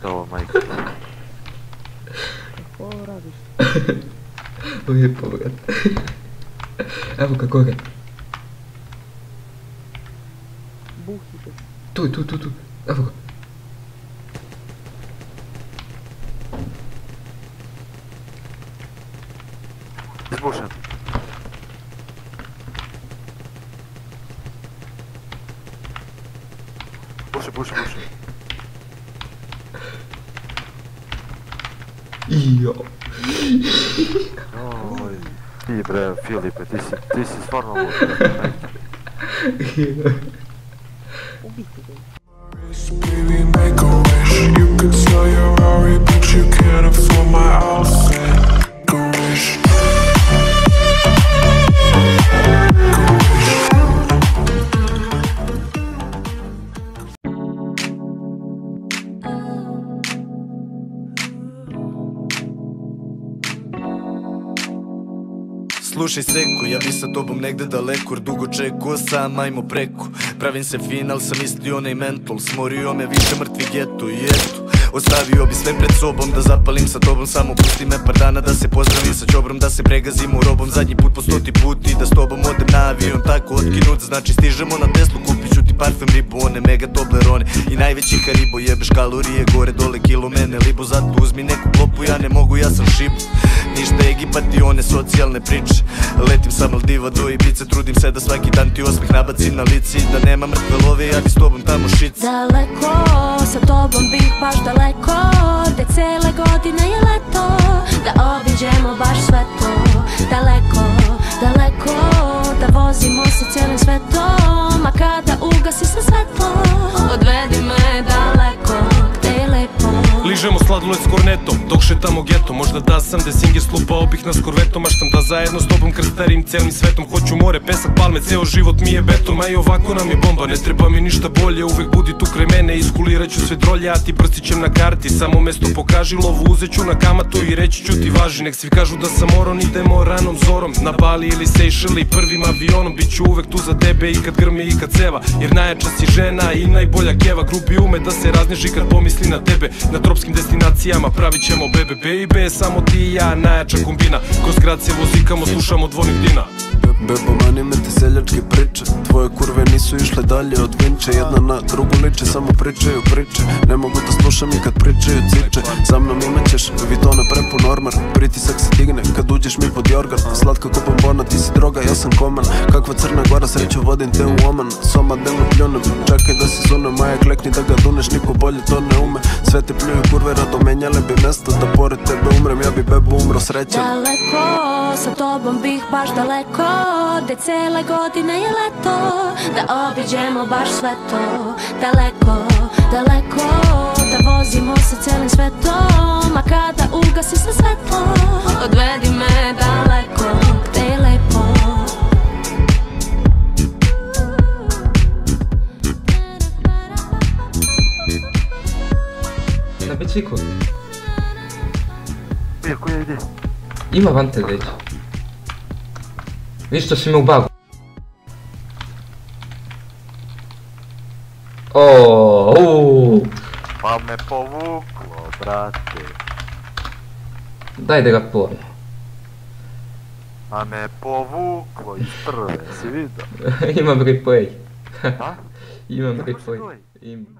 Ovo, majka. Ko radiš? Lijepo, brate. Evo ga gore. Buhite. Tu. Evo ga. Izbušen. Buši. Ijo. Oj, ti bre, Filipe, ti si stvarno lud. Ubiti ga. Baby, make a wish. You could sell your Rari, but you can't afford my outfit. Make a wish. Slušaj seku, ja bi sa tobom negde daleko, jer dugo čekao sam, ajmo preko. Pravim se final, sam isti onaj mental, smorio me više mrtvi geto i eto. Ostavio bi sve pred sobom, da zapalim sa tobom, samo pusti me par dana da se pozdravim sa čobrom, da se pregazim u robom, zadnji put po 100 put i da s tobom odem na avion, tako otkinut, znači stižemo na Teslu, kupit ću ti parfem ribu, one mega Toblerone i najveći Haribo, jebeš kalorije, gore dole kilo mene libo, zato uzmi neku klopu, ja ne mogu, ja sam šip. Ništa Egipat i one socijalne priče, letim sa Maldiva do Ibice, trudim se da svaki dan ti osmeh nabacim na lici, da nema mrtve love, ja bi s tobom tamo šic. Daleko, sa tobom bih baš daleko, gde cele godine je leto, da obiđemo baš sve to. Daleko, da vozimo se cijelim svetom, a kada ugasi se svetlo, odvedi me daleko, gde je lepo. Ližemo sladoled s kornetom, dok šetamo geto. Možda da sam desinge, slupao bih nas korvetom. Maštam da zajedno s tobom krstarim celim svetom. Hoću more, pesak, palme, ceo život mi je beton. Ma i ovako nam je bomba, ne treba mi ništa bolje. Uvek budi tu kraj mene, iskulirat ću sve drolje, a ti prstić ćem na karti. Samo mesto pokaži, lovu uzet ću na kamatu i reći ću ti važi. Nek svi kažu da sam moron, idemo ranom zorom, na Bali ili Sejšeli, prvim avionom. Biću uvek tu za tebe i kad grmi i kad ceva, jer najjača si žena i najbolja keva. Grubi ume da se razneži kad pomisli na tebe. Na tropskim destinacijama pravit ćemo bebe, baby, samo ti i ja, najjača kombina. Kroz grad se vozikamo, slušamo Dvonik Dina. Bebo, mani me te seljačke priče, tvoje kurve nisu išle dalje od Vinče. Jedna na drugu liče, samo pričaju priče, ne mogu da slušam i kad pričaju ciče. Za mnom imaćeš vitone prepun ormar, pritisak se digne kad uđeš mi pod jorgan. Slatka ko bombona, ti si droga, ja sam koman. Kakva Crna Gora, sreću vodim te u Oman. Soma dnevno pljunem, čekaj da se zunem, maja klekni da ga duneš, niko bolje to ne ume. Sve te pljuju kurve, rado menjale bi mesto, da pored tebe umrem, ja bi bebo umro srećan. Daleko, sa tobom bih baš daleko, gde cele godine je leto, da obiđemo baš sve to. Daleko, da vozimo se cijelim svetom, a kada ugasi se svetlo, odvedi me daleko, gde je lepo. Na biciklu. Iako je ide. Ima vantel već. Viš što si me u bagu. Pa me povuklo, brate. Daj da ga porno. Pa me povuklo iz prve, si vidio? Imam replay. A? Imam replay. Imam.